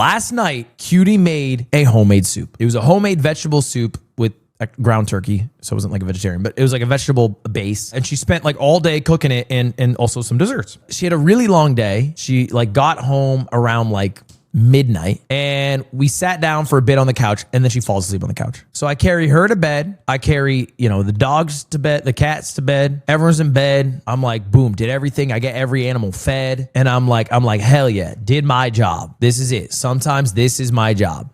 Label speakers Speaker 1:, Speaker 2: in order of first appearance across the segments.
Speaker 1: Last night, Cutie made a homemade soup. It was a homemade vegetable soup with ground turkey, so it wasn't like a vegetarian, but it was like a vegetable base. And she spent like all day cooking it and also some desserts. She had a really long day. She like got home around like midnight and we sat down for a bit on the couch and then she falls asleep on the couch. So I carry her to bed. I carry, the dogs to bed, the cats to bed. Everyone's in bed. I'm like, boom, did everything. I get every animal fed. And I'm like, hell yeah, did my job. This is it. Sometimes this is my job.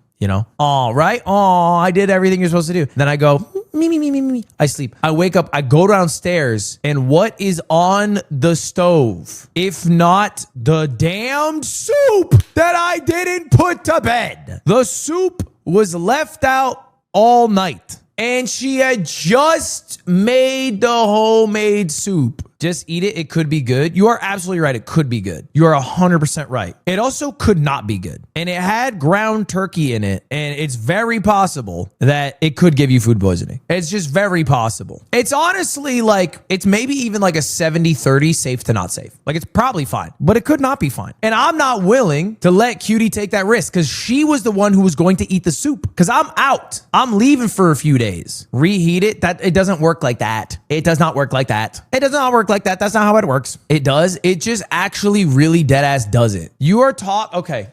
Speaker 1: All right. Oh, I did everything you're supposed to do. Then I go, me. I sleep. I wake up. I go downstairs. And what is on the stove? If not the damned soup that I didn't put to bed. The soup was left out all night. And she had just made the homemade soup. Just eat it. It could be good. You are absolutely right. It could be good. You are 100% right. It also could not be good. And it had ground turkey in it. And it's very possible that it could give you food poisoning. It's just very possible. It's honestly like, it's maybe even like a 70-30 safe to not safe. Like it's probably fine, but it could not be fine. And I'm not willing to let Cutie take that risk because she was the one who was going to eat the soup because I'm out. I'm leaving for a few days. Reheat it. It doesn't work like that. It does not work like that. It does not work like that. That's not how it works. It does. It just actually really dead ass does it. You are taught. Okay.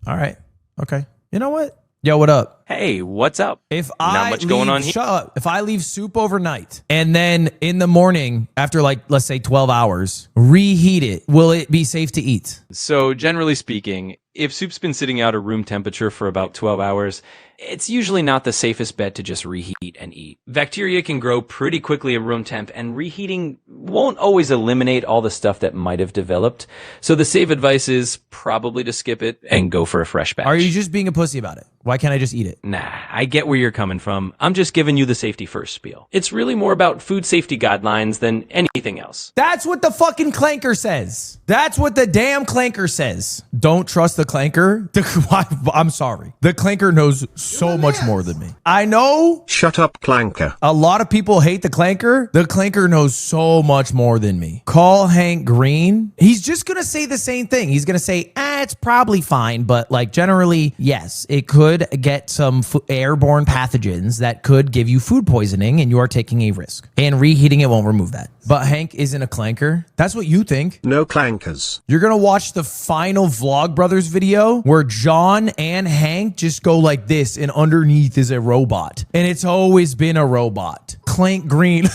Speaker 1: All right. Okay. You know what? Yo, what up?
Speaker 2: Hey, what's up? Not much going on here.
Speaker 1: Shut up. If I leave soup overnight and then in the morning after like, let's say 12 hours, reheat it, will it be safe to eat?
Speaker 2: So generally speaking, if soup's been sitting out at room temperature for about 12 hours, it's usually not the safest bet to just reheat and eat. Bacteria can grow pretty quickly at room temp, and reheating won't always eliminate all the stuff that might have developed. So the safe advice is probably to skip it and go for a fresh batch.
Speaker 1: Are you just being a pussy about it? Why can't I just eat it?
Speaker 2: Nah, I get where you're coming from. I'm just giving you the safety first spiel. It's really more about food safety guidelines than anything else.
Speaker 1: That's what the fucking clanker says. That's what the damn clanker says. Don't trust the clanker. I'm sorry. The clanker knows so much more than me. I know.
Speaker 3: Shut up, clanker.
Speaker 1: A lot of people hate the clanker. The clanker knows so much more than me. Call Hank Green. He's just going to say the same thing. He's going to say, it's probably fine. But like generally, yes, it could get some airborne pathogens that could give you food poisoning and you are taking a risk. And reheating it won't remove that. But Hank isn't a clanker. That's what you think.
Speaker 3: No clankers.
Speaker 1: You're going to watch the final Vlogbrothers video where John and Hank just go like this and underneath is a robot. And it's always been a robot. Clank Green.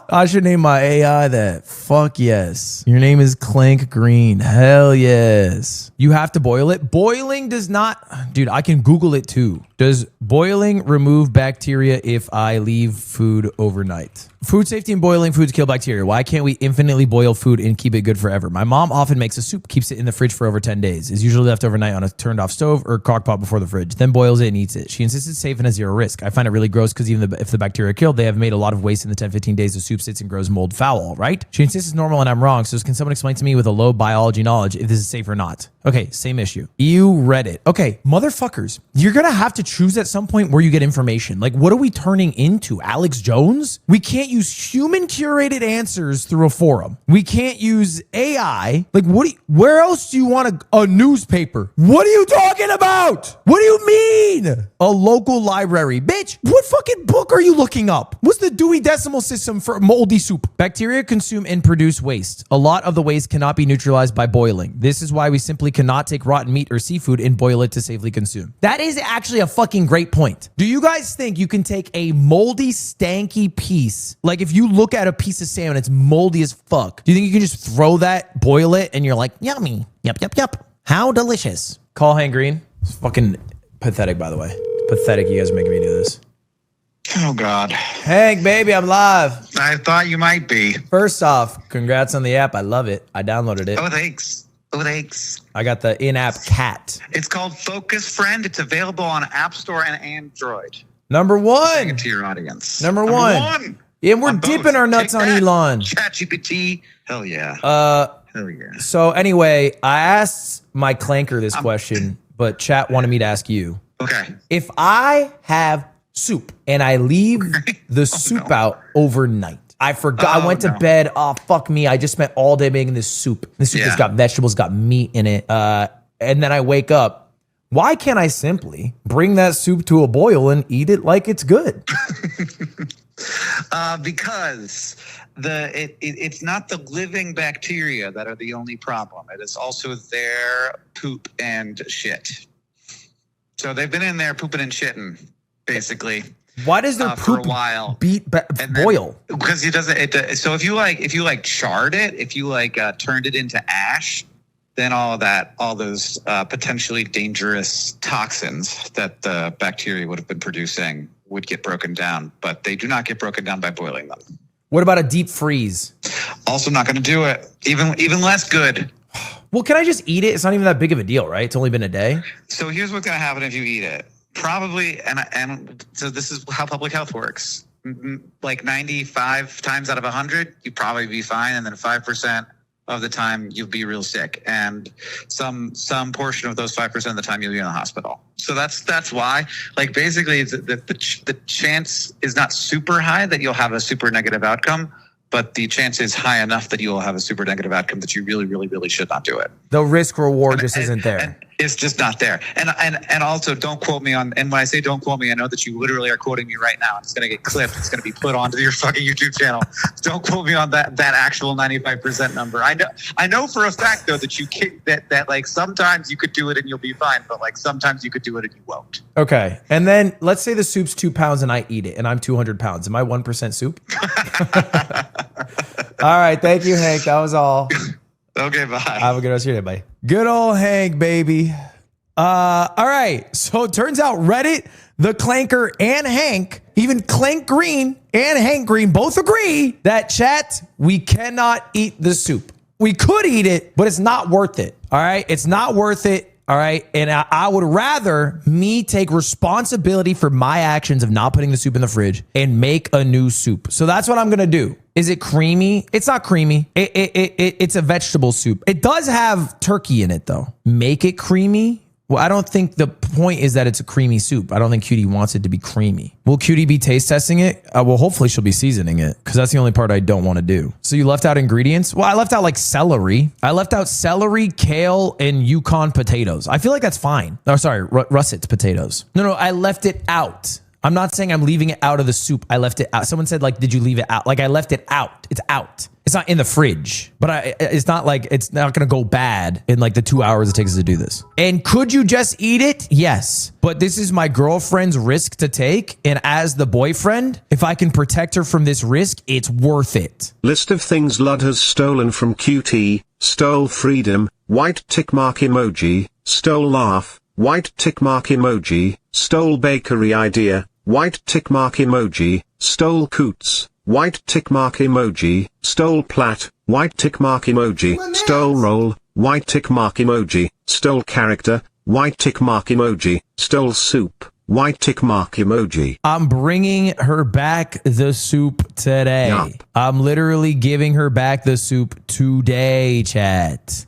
Speaker 1: I should name my AI that. Fuck yes. Your name is Clank Green. Hell yes. You have to boil it. Boiling does not... Dude, I can Google it too. Does boiling remove bacteria if I leave food overnight? Food safety and boiling foods kill bacteria. Why can't we infinitely boil food and keep it good forever? My mom often makes a soup, keeps it in the fridge for over 10 days. Is usually left overnight on a turned off stove or crock pot before the fridge, then boils it and eats it. She insists it's safe and has zero risk. I find it really gross because even if the bacteria are killed, they have made a lot of waste in the 10-15 days the soup sits and grows mold foul, right? She insists it's normal and I'm wrong. So can someone explain to me with a low biology knowledge if this is safe or not? Okay, same issue. You read it. Okay, motherfuckers, you're going to have to choose at some point where you get information. Like, what are we turning into? Alex Jones? We can't use human curated answers through a forum. We can't use AI. Like, where else do you want a newspaper? What are you talking about? What do you mean? A local library. Bitch, what fucking book are you looking up? What's the Dewey Decimal System for moldy soup? Bacteria consume and produce waste. A lot of the waste cannot be neutralized by boiling. This is why we simply cannot take rotten meat or seafood and boil it to safely consume. That is actually a fucking great point. Do you guys think you can take a moldy, stanky piece, like if you look at a piece of salmon, it's moldy as fuck. Do you think you can just throw that, boil it, and you're like, yummy. Yep. How delicious. Call Hank Green. It's fucking pathetic, by the way. It's pathetic you guys are making me do this.
Speaker 4: Oh, God.
Speaker 1: Hank, baby, I'm live.
Speaker 4: I thought you might be.
Speaker 1: First off, congrats on the app. I love it. I downloaded it.
Speaker 4: Oh, thanks.
Speaker 1: I got the in-app cat.
Speaker 4: It's called Focus Friend. It's available on App Store and Android.
Speaker 1: Number one.
Speaker 4: Bring it to your audience.
Speaker 1: Number one. Yeah, we're dipping our nuts on Elon.
Speaker 4: ChatGPT. Hell yeah. Hell yeah.
Speaker 1: So anyway, I asked my clanker this question, but chat wanted me to ask you.
Speaker 4: Okay.
Speaker 1: If I have soup and I leave the soup out overnight, I forgot. I went to bed. Oh, fuck me. I just spent all day making this soup. This soup has got vegetables, got meat in it. and then I wake up, why can't I simply bring that soup to a boil and eat it like it's good?
Speaker 4: Because it's not the living bacteria that are the only problem. It is also their poop and shit. So they've been in there pooping and shitting, basically.
Speaker 1: Why does their
Speaker 4: for
Speaker 1: poop
Speaker 4: a while
Speaker 1: boil?
Speaker 4: Because he doesn't. So if you charred it, if you turned it into ash, then all those potentially dangerous toxins that the bacteria would have been producing would get broken down, but they do not get broken down by boiling them.
Speaker 1: What about a deep freeze?
Speaker 4: Also not going to do it. Even less good.
Speaker 1: Well, can I just eat it? It's not even that big of a deal, right? It's only been a day.
Speaker 4: So here's what's going to happen if you eat it. Probably, and so this is how public health works. Like 95 times out of 100, you'd probably be fine, and then 5% of the time you'll be real sick, and some portion of those 5% of the time you'll be in the hospital. So that's why, like, basically the chance is not super high that you'll have a super negative outcome, but the chance is high enough that you will have a super negative outcome that you really, really, really should not do it.
Speaker 1: The risk reward just isn't there.
Speaker 4: And it's just not there. And also, don't quote me on. And when I say don't quote me, I know that you literally are quoting me right now. It's going to get clipped. It's going to be put onto your fucking YouTube channel. Don't quote me on that actual 95% number. I know for a fact though that that like sometimes you could do it and you'll be fine, but like sometimes you could do it and you won't.
Speaker 1: Okay. And then let's say the soup's 2 pounds and I eat it and I'm 200 pounds. Am I 1% soup? All right. Thank you, Hank. That was all.
Speaker 4: Okay, bye.
Speaker 1: Have a good rest of your day, buddy. Good old Hank, baby. All right. So it turns out Reddit, the Clanker, and Hank, even Clank Green and Hank Green both agree that, chat, we cannot eat the soup. We could eat it, but it's not worth it. All right. It's not worth it. All right. And I would rather me take responsibility for my actions of not putting the soup in the fridge and make a new soup. So that's what I'm going to do. Is it creamy? It's not creamy. It's a vegetable soup. It does have turkey in it, though. Make it creamy? Well, I don't think the point is that it's a creamy soup. I don't think Cutie wants it to be creamy. Will Cutie be taste testing it? Well, hopefully she'll be seasoning it because that's the only part I don't want to do. So you left out ingredients? Well, I left out like celery. I left out celery, kale, and Yukon potatoes. I feel like that's fine. Oh, sorry, russet potatoes. No, I left it out. I'm not saying I'm leaving it out of the soup. I left it out. Someone said, like, did you leave it out? Like, I left it out. It's out. It's not in the fridge, but it's not like it's not going to go bad in like the 2 hours it takes us to do this. And could you just eat it? Yes. But this is my girlfriend's risk to take. And as the boyfriend, if I can protect her from this risk, it's worth it.
Speaker 3: List of things Lud has stolen from QT: stole freedom, white tick mark emoji, stole laugh, white tick mark emoji, stole bakery idea, white tick mark emoji, stole coots, white tick mark emoji, stole plat, white tick mark emoji, stole roll, white tick mark emoji, stole character, white tick mark emoji, stole soup, white tick mark emoji.
Speaker 1: I'm bringing her back the soup today.
Speaker 3: Yup.
Speaker 1: I'm literally giving her back the soup today, chat.